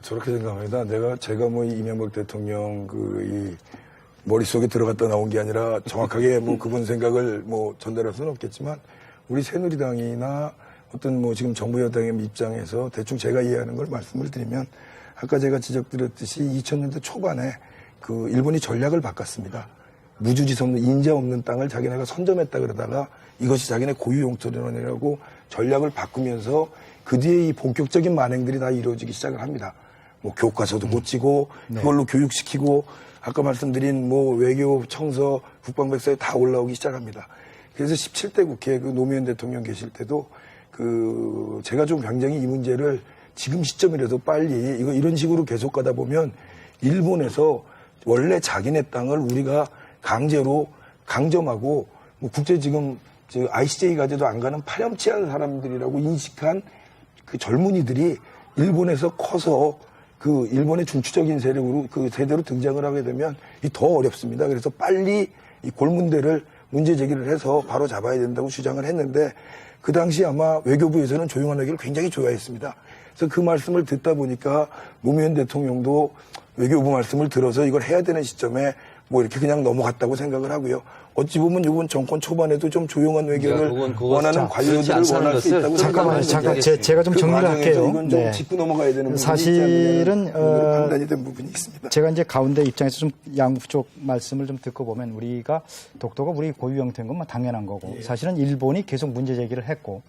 저렇게 생각합니다. 제가 뭐 이명박 대통령 이 머릿속에 들어갔다 나온 게 아니라 정확하게 뭐 그분 생각을 뭐 전달할 수는 없겠지만 우리 새누리당이나 어떤 뭐 지금 정부 여당의 입장에서 대충 제가 이해하는 걸 말씀을 드리면 아까 제가 지적드렸듯이 2000년대 초반에 일본이 전략을 바꿨습니다. 무주지선 없는 인자 없는 땅을 자기네가 선점했다 그러다가 이것이 자기네 고유 영토론이라고 전략을 바꾸면서 그 뒤에 이 본격적인 만행들이 다 이루어지기 시작을 합니다. 뭐 교과서도 고치고 그걸로 교육시키고 아까 말씀드린 뭐 외교 청서 국방백서에 다 올라오기 시작합니다. 그래서 17대 국회 노무현 대통령 계실 때도 제가 좀 굉장히 이 문제를 지금 시점이라도 빨리 이런 식으로 계속 가다 보면 일본에서 원래 자기네 땅을 우리가 강제로 강점하고 뭐 국제 지금 ICJ 가지도 안 가는 파렴치한 사람들이라고 인식한 그 젊은이들이 일본에서 커서 일본의 중추적인 세력으로 세대로 등장을 하게 되면 더 어렵습니다. 그래서 빨리 이 골문대를 문제 제기를 해서 바로 잡아야 된다고 주장을 했는데 그 당시 아마 외교부에서는 조용하기를 굉장히 좋아했습니다. 그래서 그 말씀을 듣다 보니까 노무현 대통령도 외교부 말씀을 들어서 이걸 해야 되는 시점에 뭐 이렇게 그냥 넘어갔다고 생각을 하고요. 어찌 보면 이번 정권 초반에도 좀 조용한 외교를 원하는 관료들을 원할 수 있다고 잠깐만 제가 좀 정리를 할게요. 이건 좀 짚고 넘어가야 되는 부분이 사실은 판단이 된 부분이 있습니다. 제가 이제 가운데 입장에서 좀 양국 쪽 말씀을 좀 듣고 보면 우리가 독도가 우리 고유 영토인 건 당연한 거고 사실은 일본이 계속 문제 제기를 했고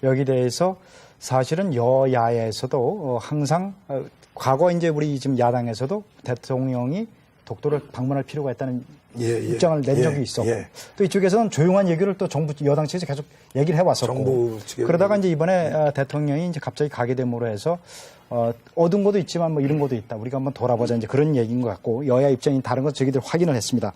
여기 대해서 사실은 여야에서도 항상 과거 이제 우리 지금 야당에서도 대통령이 독도를 방문할 필요가 있다는 입장을 낸 적이 있었고 또 이쪽에서는 조용한 얘기를 또 정부 여당 측에서 계속 얘기를 해왔었고 그러다가 이제 이번에 대통령이 이제 갑자기 가게 됨으로 해서 얻은 것도 있지만 뭐 잃은 것도 있다. 우리가 한번 돌아보자 이제 그런 얘기인 것 같고 여야 입장이 다른 것 저희들 확인을 했습니다.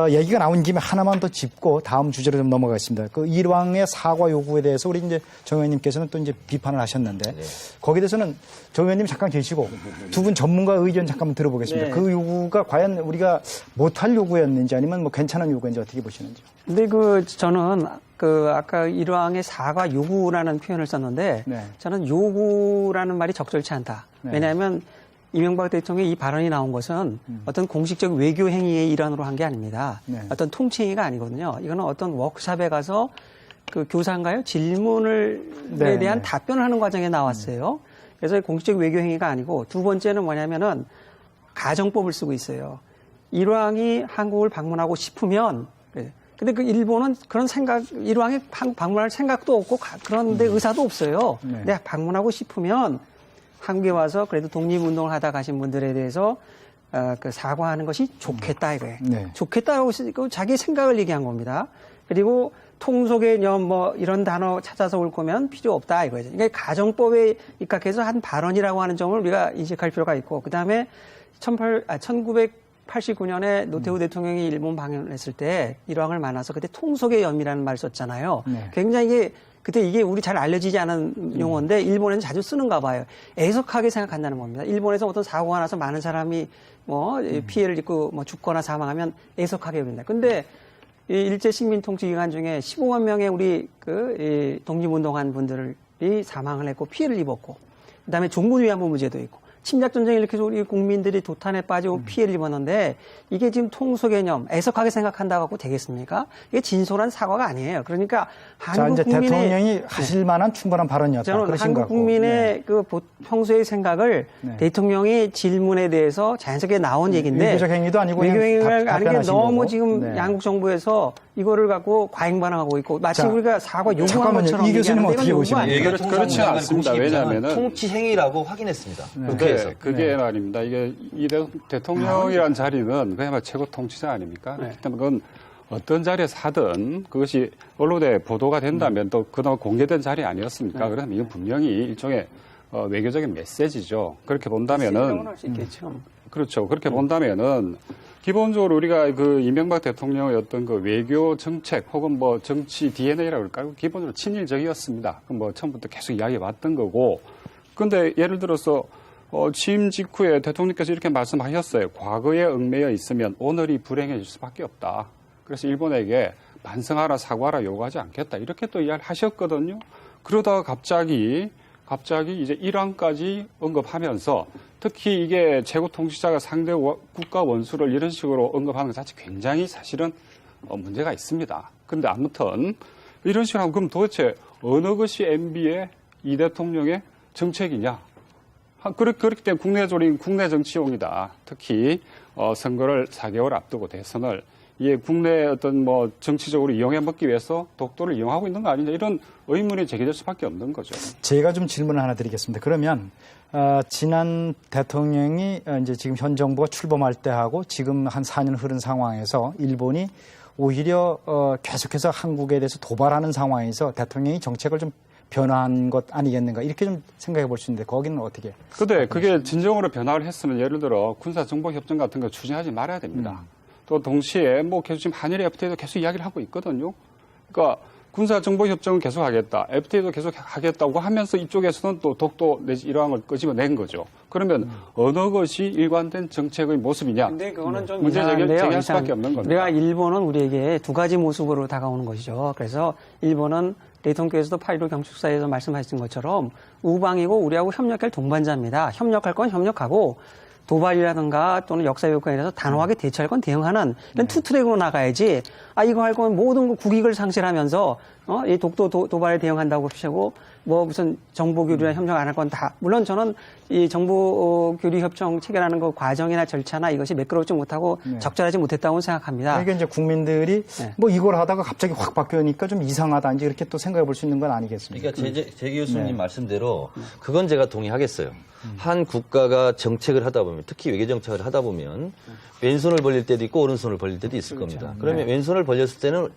얘기가 나온 김에 하나만 더 짚고 다음 주제로 좀 넘어가겠습니다. 일왕의 사과 요구에 대해서 우리 이제 정 의원님께서는 또 이제 비판을 하셨는데 거기에 대해서는 정 의원님 잠깐 계시고 두 분 전문가 의견 잠깐 들어보겠습니다. 그 요구가 과연 우리가 못할 요구였는지 아니면 뭐 괜찮은 요구인지 어떻게 보시는지요? 근데 저는 아까 일왕의 사과 요구라는 표현을 썼는데 저는 요구라는 말이 적절치 않다. 왜냐하면 이명박 대통령의 이 발언이 나온 것은 어떤 공식적 외교 행위의 일환으로 한 게 아닙니다. 어떤 통치행위가 아니거든요. 이거는 어떤 워크숍에 가서 교사인가요? 질문에 대한 답변을 하는 과정에 나왔어요. 그래서 공식적 외교 행위가 아니고 두 번째는 뭐냐면은 가정법을 쓰고 있어요. 일왕이 한국을 방문하고 싶으면 근데 일본은 그런 일왕에 방문할 생각도 없고 그런데 의사도 없어요. 근데 방문하고 싶으면 한국에 와서 그래도 독립운동을 하다 가신 분들에 대해서 사과하는 것이 좋겠다 이거예요. 좋겠다라고 자기 생각을 얘기한 겁니다. 그리고 통속개념 뭐 이런 단어 찾아서 올 거면 필요 없다 이거죠. 그러니까 가정법에 입각해서 한 발언이라고 하는 점을 우리가 인식할 필요가 있고 그다음에 1989년에 노태우 대통령이 일본 방문을 했을 때 일왕을 만나서 그때 통속의 염이라는 말을 썼잖아요. 굉장히 그때 이게 우리 잘 알려지지 않은 용어인데 일본에는 자주 쓰는가 봐요. 애석하게 생각한다는 겁니다. 일본에서 어떤 사고가 나서 많은 사람이 뭐 피해를 입고 뭐 죽거나 사망하면 애석하게 여긴다. 근데 이 일제 식민 통치 기간 중에 15만 명의 우리 독립운동한 분들이 사망을 했고 피해를 입었고 그다음에 종부위안부 문제도 있고 침략 전쟁을 일으켜서 우리 국민들이 도탄에 빠지고 피해를 입었는데 이게 지금 통소 개념 애석하게 생각한다고 하고 되겠습니까? 이게 진솔한 사과가 아니에요. 그러니까 한국 국민의 대통령이 하실 만한 충분한 발언이었다. 저는 한국 국민의 평소의 생각을 대통령의 질문에 대해서 자연스럽게 나온 얘기인데 외교적 행위도 아니고 외교 행위가 아닌 게 너무 거고. 지금 양국 정부에서 이거를 갖고 과잉 반응하고 있고 마치 우리가 사과 요구한 것처럼 이 교수님 어떻게 보시나요? 그렇지 않습니다. 왜냐하면 통치 행위라고 확인했습니다. 그게 말입니다. 이게 이 대통령이란 자리는 그야말로 최고 통치자 아닙니까? 그렇기 때문에 그건 어떤 자리에서 하든 그것이 언론에 보도가 된다면 또 그나마 공개된 자리 아니었습니까? 그러면 이건 분명히 일종의 외교적인 메시지죠. 그렇게 본다면은 그렇죠. 그렇게 본다면은 기본적으로 우리가 이명박 대통령의 어떤 외교 정책 혹은 뭐 정치 DNA라고 할까요? 기본적으로 친일적이었습니다. 뭐 처음부터 계속 이야기해 왔던 거고. 근데 예를 들어서 취임 직후에 대통령께서 이렇게 말씀하셨어요. 과거에 얽매여 있으면 오늘이 불행해질 수밖에 없다. 그래서 일본에게 반성하라, 사과하라 요구하지 않겠다. 이렇게 또 이야기를 하셨거든요. 그러다가 갑자기 갑자기 이제 이란까지 언급하면서 특히 이게 최고 통치자가 상대 국가 원수를 이런 식으로 언급하는 것 자체 굉장히 사실은 문제가 있습니다. 그런데 아무튼 이런 식으로 하면 그럼 도대체 어느 것이 MB의 이 대통령의 정책이냐? 그렇기 때문에 국내 정치용이다. 특히 선거를 4개월 앞두고 대선을 이게 국내 어떤 뭐 정치적으로 이용해 먹기 위해서 독도를 이용하고 있는 거 아니냐 이런 의문이 제기될 수밖에 없는 거죠. 제가 좀 질문을 하나 드리겠습니다. 그러면 지난 대통령이 이제 지금 현 정부가 출범할 때 하고 지금 한 4년 흐른 상황에서 일본이 오히려 계속해서 한국에 대해서 도발하는 상황에서 대통령이 정책을 좀 변화한 것 아니겠는가 이렇게 좀 생각해 볼 수 있는데 거기는 어떻게? 근데 그게 진정으로 변화를 했으면 예를 들어 군사정보협정 같은 거 추진하지 말아야 됩니다. 또 동시에 뭐 계속 지금 한일 FTA도 계속 이야기를 하고 있거든요. 그러니까 군사정보협정은 계속 하겠다, FTA도 계속 하겠다고 하면서 이쪽에서는 또 독도 내지 일왕을 끄집어낸 거죠. 그러면 어느 것이 일관된 정책의 모습이냐? 근데 그거는 좀 문제 이상한데요. 제기할 수밖에 없는 겁니다. 우리가 일본은 우리에게 두 가지 모습으로 다가오는 것이죠. 그래서 일본은 대통령께서도 8.15 경축사에서 말씀하신 것처럼 우방이고 우리하고 협력할 동반자입니다. 협력할 건 협력하고 도발이라든가 또는 역사 요건에 대해서 단호하게 대처할 건 대응하는 이런 투 트랙으로 나가야지. 이거 할 거면 모든 국익을 상실하면서 이 독도 도발에 대응한다고 하시고 뭐 무슨 정보 교류나 협력 안 할 건 다. 물론 저는 이 정보 교류 협정 체결하는 그 과정이나 절차나 이것이 매끄럽지 못하고 적절하지 못했다고 생각합니다. 그러니까 이제 국민들이 뭐 이걸 하다가 갑자기 확 바뀌니까 좀 이상하다 이제 이렇게 또 생각해 볼 수 있는 건 아니겠습니까? 그러니까 제 교수님 말씀대로 그건 제가 동의하겠어요. 한 국가가 정책을 하다 보면 특히 외교 정책을 하다 보면 왼손을 벌릴 때도 있고 오른손을 벌릴 때도 있을 겁니다. 그러면 왼손을 벌렸을 때는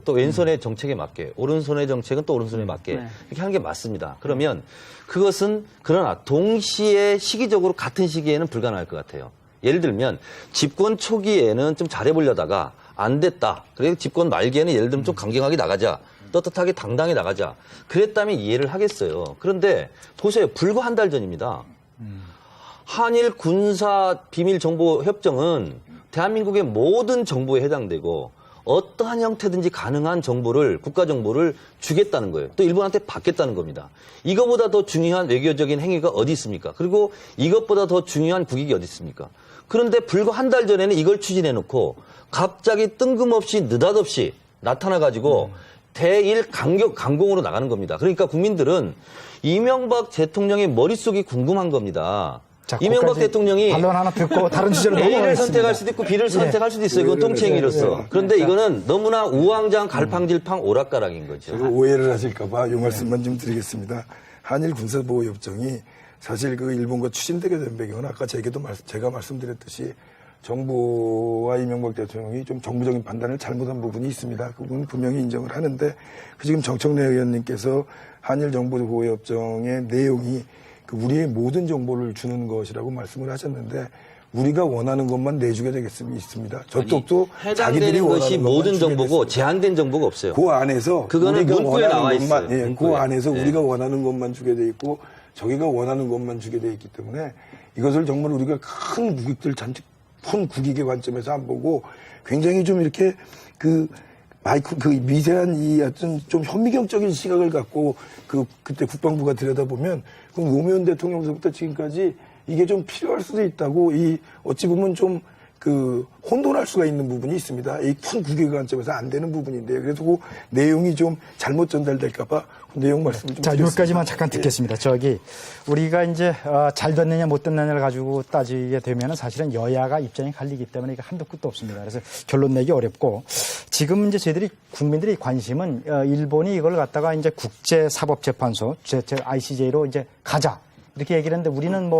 또 왼손의 정책에 맞게 오른손의 정책은 또 오른손에 맞게 이렇게 하는 게 맞습니다. 그러면 그것은 그러나 동시에 시기적으로 같은 시기에는 불가능할 것 같아요. 예를 들면 집권 초기에는 좀 잘해보려다가 안 됐다. 그래서 집권 말기에는 예를 들면 좀 강경하게 나가자. 떳떳하게 당당히 나가자. 그랬다면 이해를 하겠어요. 그런데 보세요. 불과 한 달 전입니다. 한일 군사 비밀 정보 협정은 대한민국의 모든 정보에 해당되고 어떠한 형태든지 가능한 정보를 국가 정보를 주겠다는 거예요. 또 일본한테 받겠다는 겁니다. 이거보다 더 중요한 외교적인 행위가 어디 있습니까? 그리고 이것보다 더 중요한 국익이 어디 있습니까? 그런데 불과 한 달 전에는 이걸 추진해 놓고 갑자기 뜬금없이 느닷없이 나타나 가지고 대일 강공으로 나가는 겁니다. 그러니까 국민들은 이명박 대통령의 머릿속이 궁금한 겁니다. 자, 이명박 대통령이 반론 하나 듣고 다른 주제로 A를 넘어가겠습니다. 선택할 수도 있고 B를 선택할 수도 있어요. 이건 똥챙이로서. 그런데 이거는 너무나 우왕좌왕 갈팡질팡 오락가락인 거죠. 제가 오해를 하실까봐 이 말씀만 좀 드리겠습니다. 한일 군사보호협정이 사실 그 일본과 추진되게 된 배경은 아까 제가 말씀드렸듯이 정부와 이명박 대통령이 좀 정부적인 판단을 잘못한 부분이 있습니다. 그 부분은 분명히 인정을 하는데 지금 정청래 의원님께서 한일 정보보호협정의 내용이 우리의 모든 정보를 주는 것이라고 말씀을 하셨는데 우리가 원하는 것만 내주게 되겠습니다. 저쪽도 자기들이 해당되는 것이 원하는 모든 것만 정보고 주게 제한된 정보가 없어요. 그 안에서 그거는 우리가 문구에 원하는 나와 있어요. 것만, 예, 그 문구에. 안에서 네. 우리가 원하는 것만 주게 돼 있고 저기가 원하는 것만 주게 돼 있기 때문에 이것을 정말 우리가 큰 국익들 큰 국익의 관점에서 안 보고 굉장히 좀 이렇게 미세한 이 어떤 좀 현미경적인 시각을 갖고 그때 국방부가 들여다보면 그 노무현 대통령서부터 지금까지 이게 좀 필요할 수도 있다고 어찌 보면 좀 혼돈할 수가 있는 부분이 있습니다. 이 큰 국익의 관점에서 안 되는 부분인데 그래서 그 내용이 좀 잘못 전달될까봐 그 내용 말씀을 좀 자, 드렸습니다. 여기까지만 잠깐 듣겠습니다. 우리가 이제 잘 됐느냐 못 됐느냐를 가지고 따지게 되면 사실은 여야가 입장이 갈리기 때문에 이게 한도 끝도 없습니다. 그래서 결론 내기 어렵고 지금 이제 국민들의 관심은 일본이 이걸 갖다가 이제 국제사법재판소 ICJ로 이제 가자 이렇게 얘기를 했는데 우리는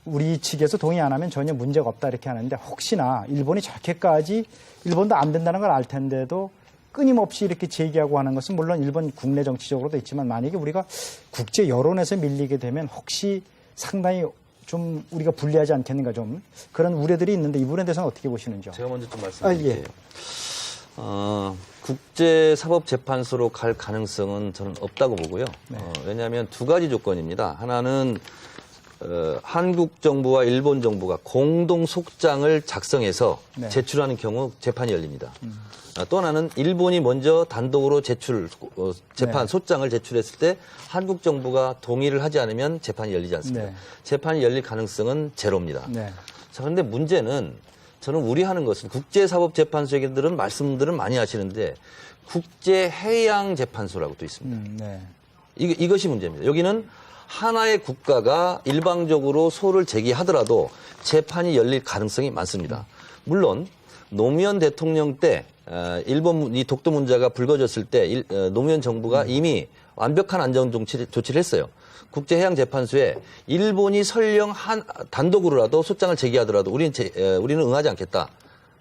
우리 측에서 동의 안 하면 전혀 문제가 없다 이렇게 하는데 혹시나 일본이 저렇게까지 일본도 안 된다는 걸 알 텐데도 끊임없이 이렇게 제기하고 하는 것은 물론 일본 국내 정치적으로도 있지만 만약에 우리가 국제 여론에서 밀리게 되면 혹시 상당히 좀 우리가 불리하지 않겠는가 좀 그런 우려들이 있는데 이 부분에 대해서는 어떻게 보시는지요? 제가 먼저 좀 말씀드릴게요. 국제사법재판소로 갈 가능성은 저는 없다고 보고요. 왜냐하면 두 가지 조건입니다. 하나는 한국 정부와 일본 정부가 공동 속장을 작성해서 네. 제출하는 경우 재판이 열립니다. 또 하나는 일본이 먼저 단독으로 재판 네. 소장을 제출했을 때 한국 정부가 동의를 하지 않으면 재판이 열리지 않습니다. 네. 재판이 열릴 가능성은 제로입니다. 네. 자, 그런데 문제는 저는 우려하는 것은 국제사법재판소 얘기들은 말씀들은 많이 하시는데 국제해양재판소라고 또 있습니다. 네. 이것이 문제입니다. 여기는 하나의 국가가 일방적으로 소를 제기하더라도 재판이 열릴 가능성이 많습니다. 물론 노무현 대통령 때 일본 이 독도 문제가 불거졌을 때 노무현 정부가 이미 완벽한 안전 조치를 했어요. 국제해양재판소에 일본이 설령 단독으로라도 소장을 제기하더라도 우리는 응하지 않겠다.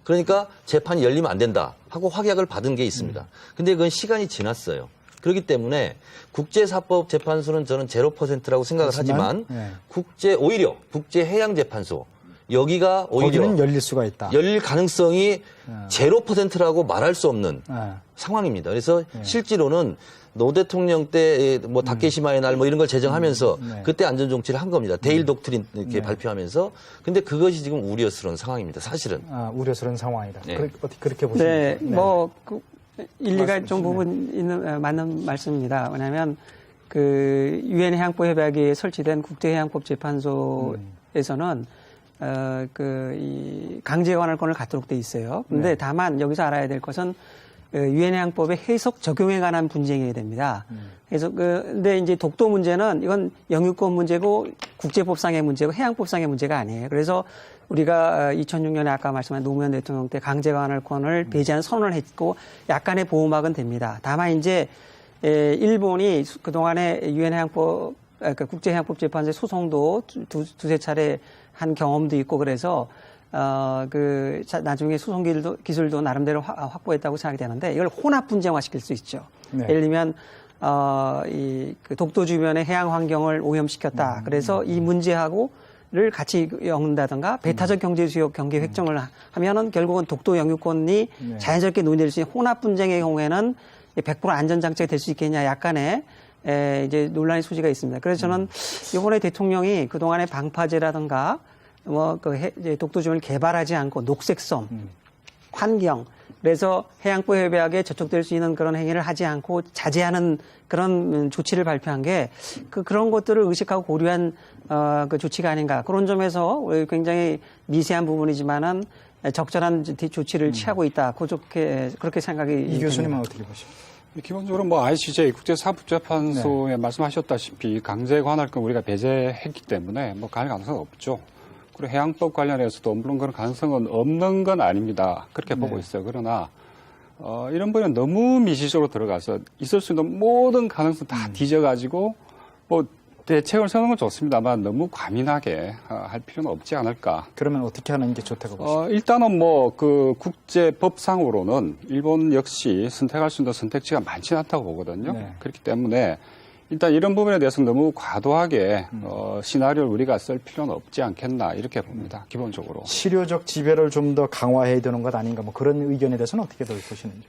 그러니까 재판이 열리면 안 된다 하고 확약을 받은 게 있습니다. 근데 그건 시간이 지났어요. 그렇기 때문에 국제사법재판소는 저는 0%라고 생각을 하지만 네. 오히려 국제해양재판소 여기가 오히려 거기는 열릴 수가 있다. 열릴 가능성이 0%라고 말할 수 없는 네. 상황입니다. 그래서 실제로는 노 대통령 때 뭐 다케시마의 날 뭐 이런 걸 제정하면서 네. 그때 안전정치를 한 겁니다. 데일 독트린 이렇게 발표하면서. 근데 그것이 지금 우려스러운 상황입니다. 사실은. 우려스러운 상황이다. 네. 어떻게 그렇게 보십니까? 네, 일리가 좀 부분 있는 맞는 말씀입니다. 왜냐하면 그 유엔 해양법 협약에 설치된 국제해양법 재판소에서는 이 강제 관할권을 갖도록 돼 있어요. 그런데 네. 다만 여기서 알아야 될 것은 유엔 해양법의 해석 적용에 관한 분쟁이 됩니다. 그래서 근데 이제 독도 문제는 이건 영유권 문제고 국제법상의 문제고 해양법상의 문제가 아니에요. 그래서 우리가 2006년에 아까 말씀한 노무현 대통령 때 강제 관할권을 배제하는 선언을 했고 약간의 보호막은 됩니다. 다만 이제 일본이 그동안에 유엔 해양법 그러니까 국제해양법 재판소에 소송도 두세 차례 한 경험도 있고 그래서 나중에 소송 기술도 나름대로 확보했다고 생각이 되는데 이걸 혼합 분쟁화 시킬 수 있죠. 네. 예를 들면, 그 독도 주변의 해양 환경을 오염시켰다. 그래서 이 문제하고를 같이 엮는다든가 배타적 경제 수역 경계 획정을 하면은 결국은 독도 영유권이 네. 자연스럽게 논의될 수 있는 혼합 분쟁의 경우에는 100% 안전장치가 될 수 있겠냐 약간의 이제 논란의 소지가 있습니다. 그래서 저는 이번에 대통령이 그동안의 방파제라든가 이제 독도 주변을 개발하지 않고 녹색섬, 환경, 그래서 해양법 협약에 저촉될 수 있는 그런 행위를 하지 않고 자제하는 그런 조치를 발표한 게 그런 것들을 의식하고 고려한 그 조치가 아닌가. 그런 점에서 굉장히 미세한 부분이지만은 적절한 조치를 취하고 있다. 그렇게 생각이 이 교수님은 됩니다. 어떻게 보십니까? 기본적으로 ICJ 국제사법재판소에 말씀하셨다시피 강제 관할권 우리가 배제했기 때문에 가능성은 없죠. 그리고 해양법 관련해서도 물론 그런 가능성은 없는 건 아닙니다. 그렇게 보고 있어요. 그러나 이런 부분은 너무 미시적으로 들어가서 있을 수 있는 모든 가능성 다 뒤져가지고 대책을 세우는 건 좋습니다만 너무 과민하게 할 필요는 없지 않을까. 그러면 어떻게 하는 게 좋다고 보십니까? 일단은 국제법상으로는 일본 역시 선택할 수 있는 선택지가 많지 않다고 보거든요. 네. 그렇기 때문에 일단 이런 부분에 대해서 너무 과도하게 시나리오를 우리가 쓸 필요는 없지 않겠나 이렇게 봅니다. 기본적으로. 치료적 지배를 좀 더 강화해야 되는 것 아닌가 그런 의견에 대해서는 어떻게 보시는지?